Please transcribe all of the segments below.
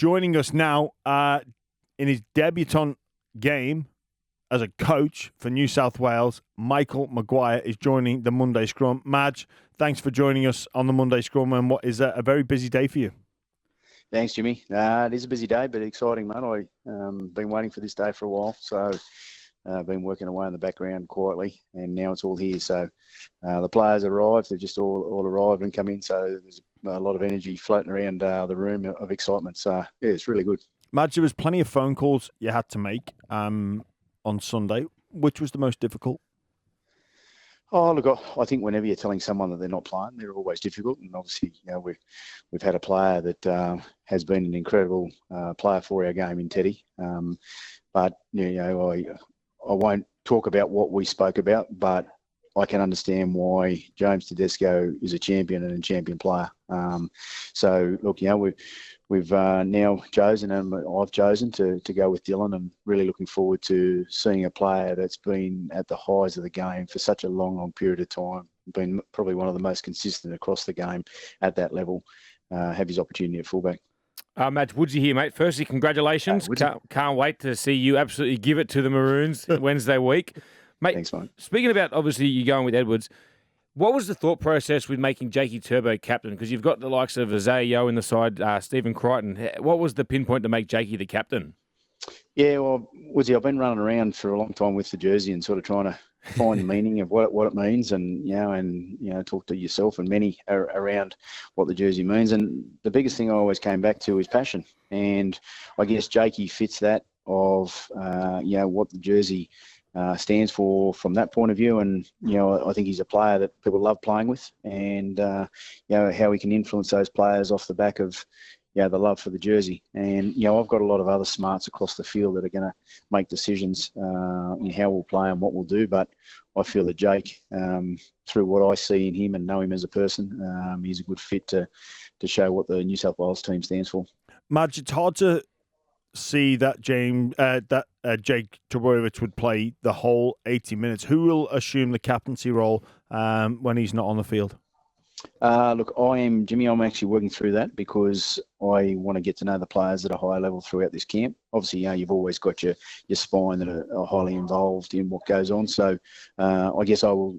joining us now in his debutant game as a coach for New South Wales. Michael Maguire is joining the Monday Scrum. Madge, thanks for joining us on the Monday Scrum, and what is a very busy day for you? Thanks, Jimmy. It is a busy day, but exciting, mate. I've been waiting for this day for a while, so I've been working away in the background quietly, and now it's all here. So the players arrived. They've just all arrived and come in, so there's a lot of energy floating around the room of excitement. So, yeah, it's really good. Madge, there was plenty of phone calls you had to make on Sunday. Which was the most difficult? Oh, look, I think whenever you're telling someone that they're not playing, they're always difficult. And obviously, we've had a player that has been an incredible player for our game in Teddy. But I won't talk about what we spoke about, but I can understand why James Tedesco is a champion and a champion player. So look, we've now chosen, and I've chosen to go with Dylan, and really looking forward to seeing a player that's been at the highs of the game for such a long period of time, been probably one of the most consistent across the game at that level, have his opportunity at fullback. Madge Woodsy here, mate. Firstly, congratulations. Can't wait to see you absolutely give it to the Maroons Wednesday week. Mate, thanks, mate. Speaking about, obviously, you going with Edwards, what was the thought process with making Jakey Turbo captain? Because you've got the likes of Isaiah Yeo in the side, Stephen Crichton. What was the pinpoint to make Jakey the captain? Yeah, well, Woodsy, I've been running around for a long time with the jersey and sort of trying to find the meaning of what it means, and talk to yourself and many around what the jersey means. And the biggest thing I always came back to is passion, and I guess Jakey fits that of what the jersey stands for from that point of view. And I think he's a player that people love playing with, and how he can influence those players off the back of the love for the jersey. And I've got a lot of other smarts across the field that are going to make decisions in how we'll play and what we'll do. But I feel that Jake, through what I see in him and know him as a person, he's a good fit to show what the New South Wales team stands for. Madge, it's hard to see that Jake Trbojevic would play the whole 80 minutes. Who will assume the captaincy role when he's not on the field? Look, Jimmy, I'm actually working through that because I want to get to know the players at a higher level throughout this camp. Obviously, you've always got your spine that are highly involved in what goes on. So I guess I will,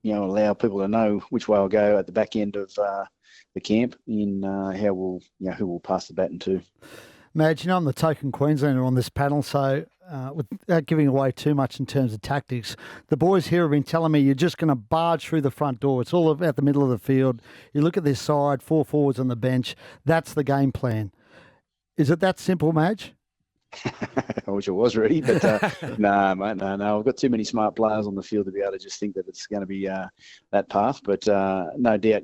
allow people to know which way I'll go at the back end of the camp in who we'll pass the baton to. Madge, I'm the token Queenslander on this panel, so without giving away too much in terms of tactics, the boys here have been telling me you're just going to barge through the front door. It's all about the middle of the field. You look at this side, 4 forwards on the bench. That's the game plan. Is it that simple, Madge? I wish it was really, but no, mate, no. I've got too many smart players on the field to be able to just think that it's going to be that path. But no doubt,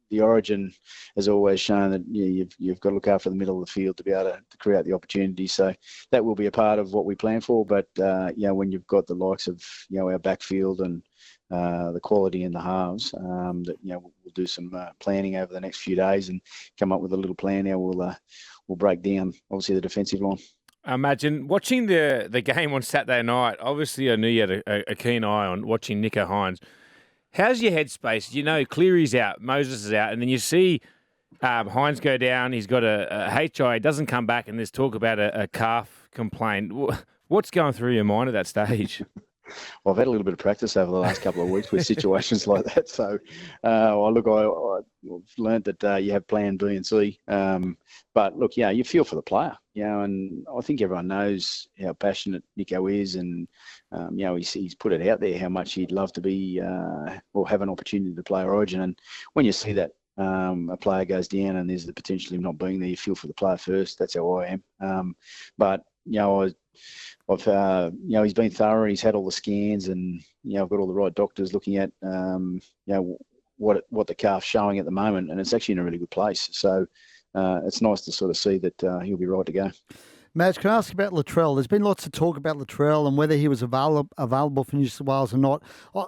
the Origin has always shown that you've got to look after the middle of the field to be able to create the opportunity. So that will be a part of what we plan for. But when you've got the likes of our backfield and the quality in the halves, that we'll do some planning over the next few days and come up with a little plan how we'll break down obviously the defensive line. Imagine watching the game on Saturday night. Obviously, I knew you had a keen eye on watching Nicho Hynes. How's your headspace? Cleary's out, Moses is out, and then you see Hynes go down. He's got a HI, doesn't come back, and there's talk about a calf complaint. What's going through your mind at that stage? Well, I've had a little bit of practice over the last couple of weeks with situations like that. So, I've learned that you have plan B and C. But look, you feel for the player, and I think everyone knows how passionate Nicho is, and he's put it out there how much he'd love to be or have an opportunity to play Origin. And when you see that a player goes down and there's the potential of him not being there, you feel for the player first. That's how I am. But he's been thorough. He's had all the scans, and I've got all the right doctors looking at what the calf's showing at the moment, and it's actually in a really good place. So it's nice to sort of see that he'll be right to go. Madge, can I ask about Latrell? There's been lots of talk about Latrell and whether he was available for New South Wales or not.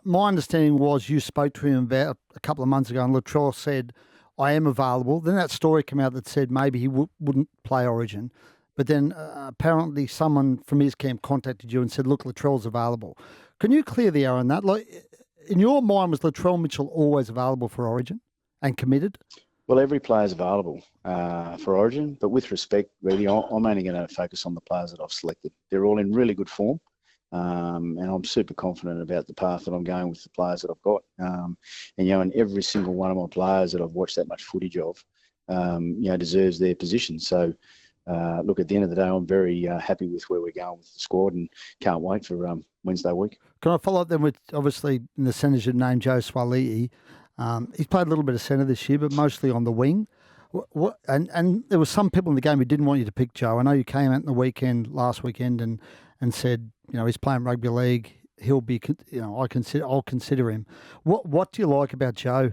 My understanding was you spoke to him about a couple of months ago, and Latrell said, I am available. Then that story came out that said maybe he wouldn't play Origin. But then apparently someone from his camp contacted you and said, look, Latrell's available. Can you clear the air on that? Like, in your mind, was Latrell Mitchell always available for Origin and committed? Well, every player is available for Origin, but with respect, really, I'm only going to focus on the players that I've selected. They're all in really good form, and I'm super confident about the path that I'm going with the players that I've got. And every single one of my players that I've watched that much footage of, deserves their position. So, look, at the end of the day, I'm very happy with where we're going with the squad, and can't wait for Wednesday week. Can I follow up then with, obviously, in the centres you've named Joe Sua'ali'i. He's played a little bit of centre this year, but mostly on the wing. And there were some people in the game who didn't want you to pick Joe. I know you came out in the last weekend, and said, he's playing rugby league. He'll be, I'll consider him. What do you like about Joe,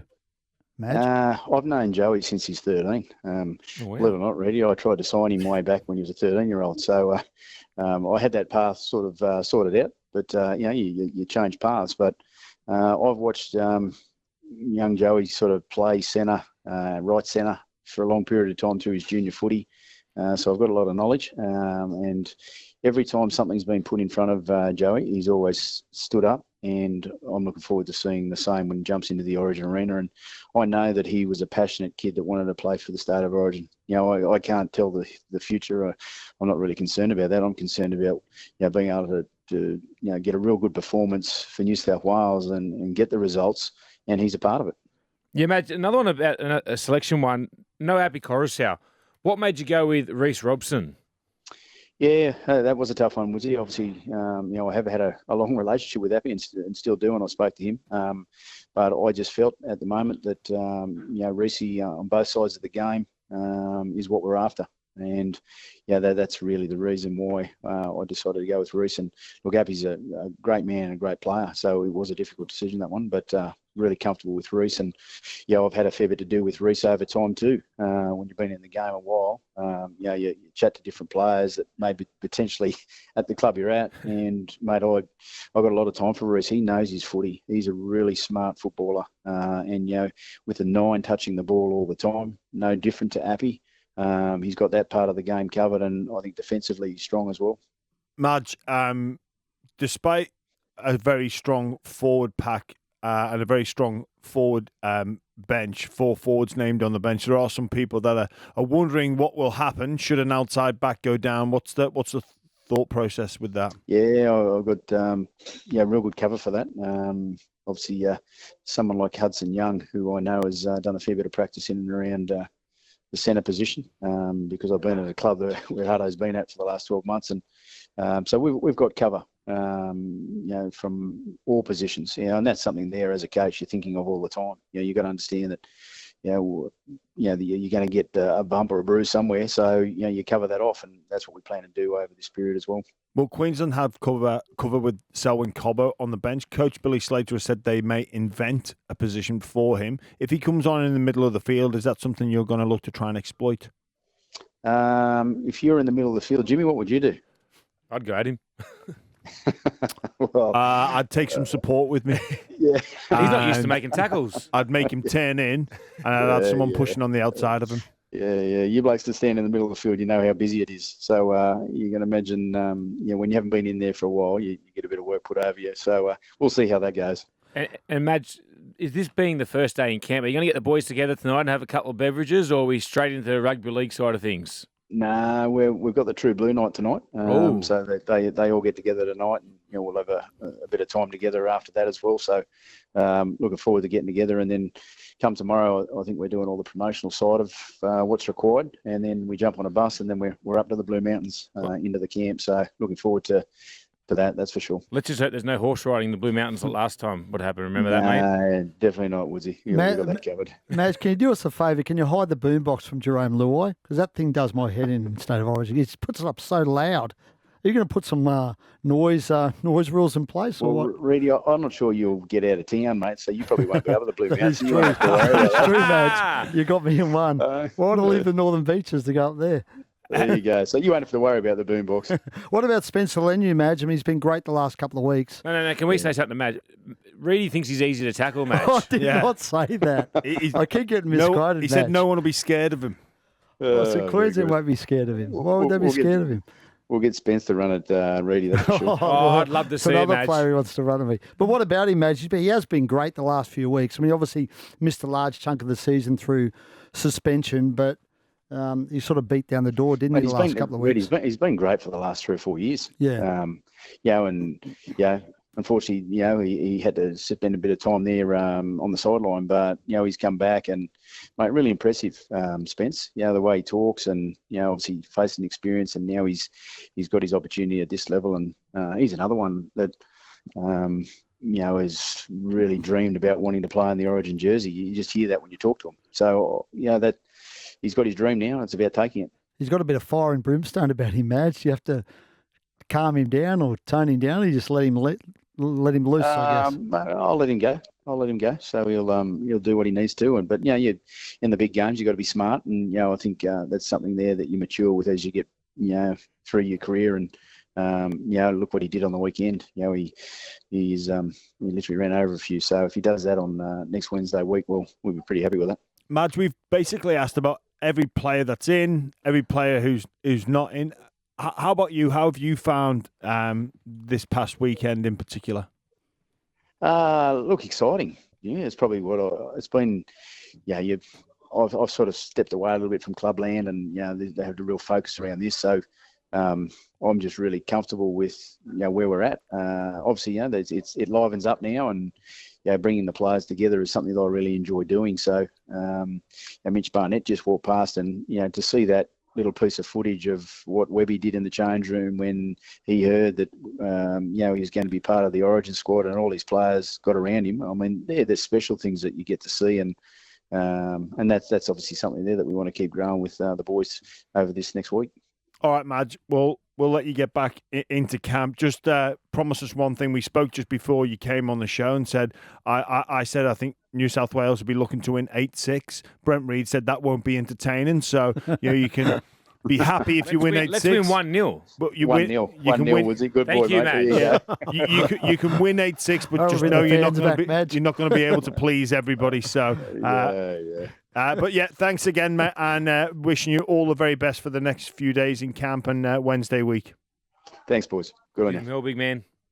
Madge? I've known Joey since he's 13. Wow. Believe it or not, really, I tried to sign him way back when he was a 13-year-old. So I had that path sort of sorted out. But you change paths. But I've watched young Joey sort of play centre, right centre, for a long period of time through his junior footy. So I've got a lot of knowledge. And every time something's been put in front of Joey, he's always stood up. And I'm looking forward to seeing the same when he jumps into the Origin arena. And I know that he was a passionate kid that wanted to play for the State of Origin. I can't tell the future. I'm not really concerned about that. I'm concerned about being able to get a real good performance for New South Wales and get the results. And he's a part of it. Yeah, Matt, another one about a selection one. No Appy Coruscant. What made you go with Reece Robson? Yeah, that was a tough one, was he? Obviously, I have had a long relationship with Appy and still do, and I spoke to him. But I just felt at the moment that, Reece on both sides of the game is what we're after. And, that's really the reason why I decided to go with Reece. And look, Appy's a great man and a great player, so it was a difficult decision, that one, but really comfortable with Reece. And, I've had a fair bit to do with Reece over time too. When you've been in the game a while, you chat to different players that may be potentially at the club you're at. And, mate, I've got a lot of time for Reece. He knows his footy. He's a really smart footballer. And, with the 9 touching the ball all the time, no different to Appy. He's got that part of the game covered, and I think defensively he's strong as well. Madge, despite a very strong forward pack and a very strong forward bench, 4 forwards named on the bench, there are some people that are wondering what will happen should an outside back go down. What's the thought process with that? Yeah, I've got real good cover for that. Obviously, someone like Hudson Young, who I know has done a fair bit of practice in and around the centre position, because I've been at a club where Hutto's been at for the last 12 months, and so we've got cover, from all positions, and that's something there as a coach you're thinking of all the time. You've got to understand that, you're going to get a bump or a bruise somewhere, so you cover that off, and that's what we plan to do over this period as well. Will Queensland have cover with Selwyn Cobbo on the bench? Coach Billy Slater has said they may invent a position for him. If he comes on in the middle of the field, is that something you're going to look to try and exploit? If you're in the middle of the field, Jimmy, what would you do? I'd go at him. Well, I'd take some support with me. yeah. He's not used to making tackles. I'd make him turn in, and I'd have someone pushing on the outside of him. Yeah. You blokes to stand in the middle of the field, you know how busy it is. So you can imagine, when you haven't been in there for a while, you get a bit of work put over you. So we'll see how that goes. And Madge, is this being the first day in camp? Are you going to get the boys together tonight and have a couple of beverages, or are we straight into the rugby league side of things? No, we've got the True Blue night tonight. So they all get together tonight, and we'll have a bit of time together after that as well. So looking forward to getting together, and then come tomorrow, I think we're doing all the promotional side of what's required, and then we jump on a bus, and then we're up to the Blue Mountains into the camp. So looking forward to that's for sure. Let's just hope there's no horse riding in the Blue Mountains like last time. What happened? Remember that, mate? No, definitely not, Woodsy. We've got that covered. Madge, can you do us a favour? Can you hide the boombox from Jerome Luai? Because that thing does my head in State of Origin. It puts it up so loud. Are you going to put some noise rules in place, or what? Reedy, I'm not sure you'll get out of town, mate, so you probably won't be able to Blue Mountains. It's true. It's true, Madge. You got me in one. Why would I leave the Northern Beaches to go up there? There you go. So you won't have to worry about the boombox. What about Spencer Leniu, Madge? I mean, he's been great the last couple of weeks. No. Can we say something to Madge? Reedy thinks he's easy to tackle, Madge. I did not say that. I keep getting misquoted. He said no one will be scared of him. I said Queensland won't be scared of him. Why would they be scared of him? we'll get Spence to run it, Reedy, that's for sure. Oh, I'd love to It's see it, another Madge. player who wants to run at me. But what about him, Madge? He has been great the last few weeks. I mean, obviously missed a large chunk of the season through suspension, but he sort of beat down the door, didn't he, the last couple of weeks? He's been great for the last 3 or 4 years. Yeah. Unfortunately, he had to spend a bit of time there on the sideline, but he's come back and, mate, really impressive. Spence, the way he talks and obviously facing experience, and now he's got his opportunity at this level, and he's another one that has really dreamed about wanting to play in the Origin jersey. You just hear that when you talk to him. So that he's got his dream now, and it's about taking it. He's got a bit of fire and brimstone about him, Madge. You have to calm him down or tone him down. You just let him loose, I guess. I'll let him go. So he'll do what he needs to. But in the big games you've got to be smart, and I think that's something there that you mature with as you get through your career. And look what he did on the weekend. He literally ran over a few. So if he does that on next Wednesday week, we'll be pretty happy with that. Madge, we've basically asked about every player that's in, every player who's not in. How about you? How have you found this past weekend in particular? Look, exciting. Yeah, it's probably it's been. I've sort of stepped away a little bit from clubland, and they have the real focus around this. So I'm just really comfortable with where we're at. Obviously, it livens up now, and bringing the players together is something that I really enjoy doing. So Mitch Barnett just walked past, and to see that little piece of footage of what Webby did in the change room when he heard that he was going to be part of the Origin squad, and all his players got around him. I mean, there's special things that you get to see, and that's obviously something there that we want to keep growing with the boys over this next week. All right, Madge, we'll let you get back into camp. Just promise us one thing. We spoke just before you came on the show and said, I said I think New South Wales will be looking to win 8-6. Brent Reed said that won't be entertaining. So you can be happy if you win 8-6. Let's win 1-0. But you 1-0. 1-0 was a good Thank boy, you, mate. Matt. Yeah. You can win 8-6, but just know you're not going to be able to please everybody. So but thanks again, Matt, and wishing you all the very best for the next few days in camp and Wednesday week. Thanks, boys. Good on you. Big man.